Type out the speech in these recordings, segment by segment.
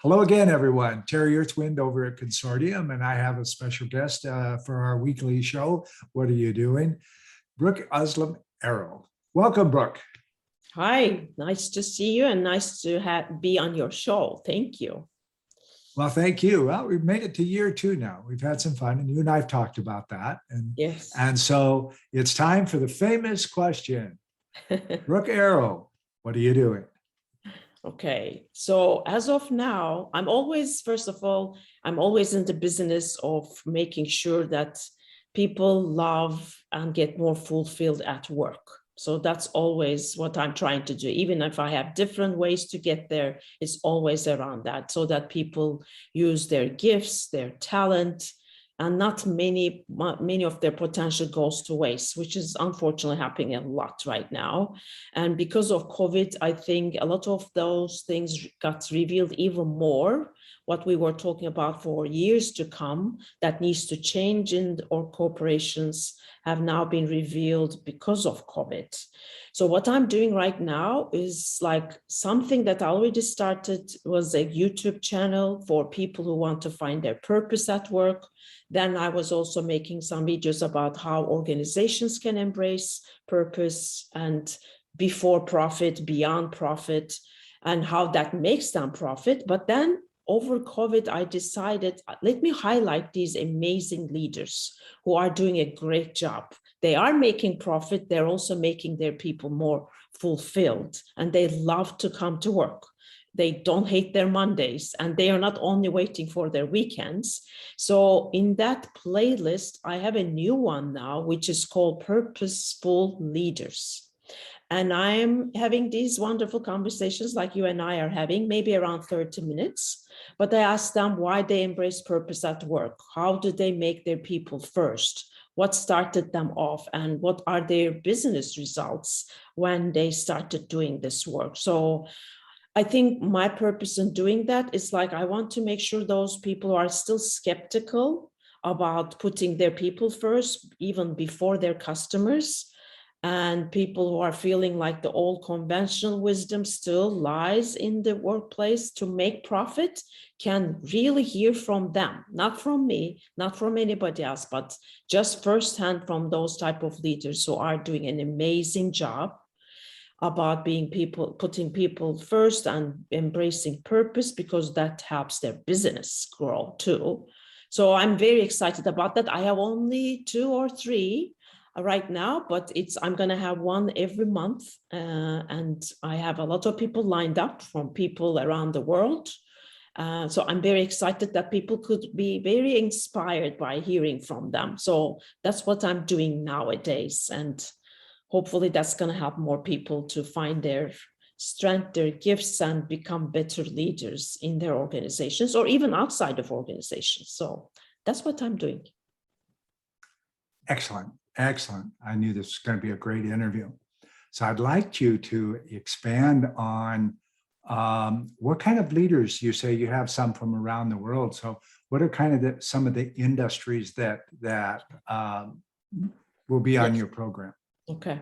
Hello again, everyone. Terry Earthwind over at Consortium, and I have a special guest for our weekly show. What are you doing? Brooke Erol. Welcome, Brooke. Hi, nice to see you and nice to be on your show. Thank you. Well, thank you. Well, we've made it to year two now. We've had some fun, and you and I have talked about that. Yes. And so it's time for the famous question. Brooke Erol, what are you doing? Okay, so as of now, first of all, I'm always in the business of making sure that people love and get more fulfilled at work. So that's always what I'm trying to do. Even if I have different ways to get there, it's always around that so that people use their gifts, their talent, and not many of their potential goes to waste, which is unfortunately happening a lot right now. And because of COVID, I think a lot of those things got revealed even more, what we were talking about for years to come that needs to change in our corporations have now been revealed because of COVID. So what I'm doing right now is like something that I already started was a YouTube channel for people who want to find their purpose at work. Then I was also making some videos about how organizations can embrace purpose and before profit, beyond profit, and how that makes them profit. But then over COVID, I decided, let me highlight these amazing leaders who are doing a great job. They are making profit. They're also making their people more fulfilled, and they love to come to work. They don't hate their Mondays, and they are not only waiting for their weekends. So in that playlist, I have a new one now, which is called Purposeful Leaders. And I'm having these wonderful conversations like you and I are having, maybe around 30 minutes. But I ask them why they embrace purpose at work. How do they make their people first? What started them off, and what are their business results when they started doing this work? So I think my purpose in doing that is like, I want to make sure those people who are still skeptical about putting their people first, even before their customers, and people who are feeling like the old conventional wisdom still lies in the workplace to make profit, can really hear from them, not from me, not from anybody else, but just firsthand from those type of leaders who are doing an amazing job about putting people first and embracing purpose, because that helps their business grow too. So I'm very excited about that. I have only 2 or 3 right now, but I'm going to have one every month. And I have a lot of people lined up from people around the world. So I'm very excited that people could be very inspired by hearing from them. So that's what I'm doing nowadays. And hopefully that's going to help more people to find their strength, their gifts, and become better leaders in their organizations or even outside of organizations. So that's what I'm doing. Excellent. Excellent. I knew this was going to be a great interview. So I'd like you to expand on what kind of leaders. You say you have some from around the world. So what are kind of some of the industries that will be on your program? Okay.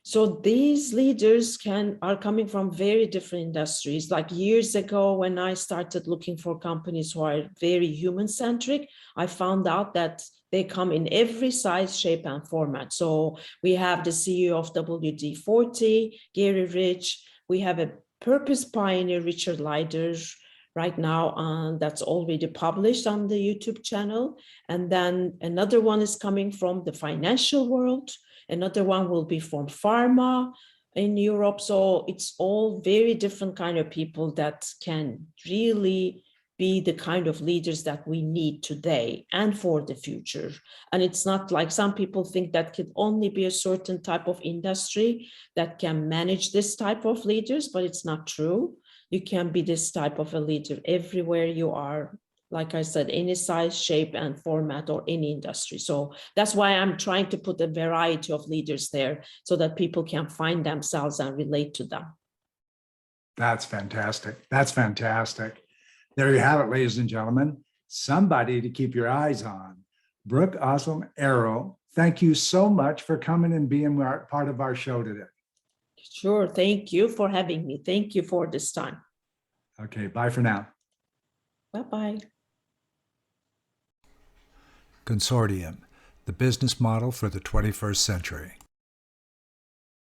So these leaders are coming from very different industries. Like years ago, when I started looking for companies who are very human-centric, I found out that they come in every size, shape, and format. So we have the CEO of WD-40, Gary Rich. We have a purpose pioneer, Richard Leider, right now, and that's already published on the YouTube channel. And then another one is coming from the financial world. Another one will be from pharma in Europe. So it's all very different kind of people that can really be the kind of leaders that we need today and for the future. And it's not like some people think that could only be a certain type of industry that can manage this type of leaders, but it's not true. You can be this type of a leader everywhere you are. Like I said, any size, shape, and format, or any industry. So that's why I'm trying to put a variety of leaders there so that people can find themselves and relate to them. That's fantastic. That's fantastic. There you have it, ladies and gentlemen. Somebody to keep your eyes on. Brooke Erol, thank you so much for coming and being part of our show today. Sure. Thank you for having me. Thank you for this time. Okay. Bye for now. Bye-bye. Consortium, the business model for the 21st century.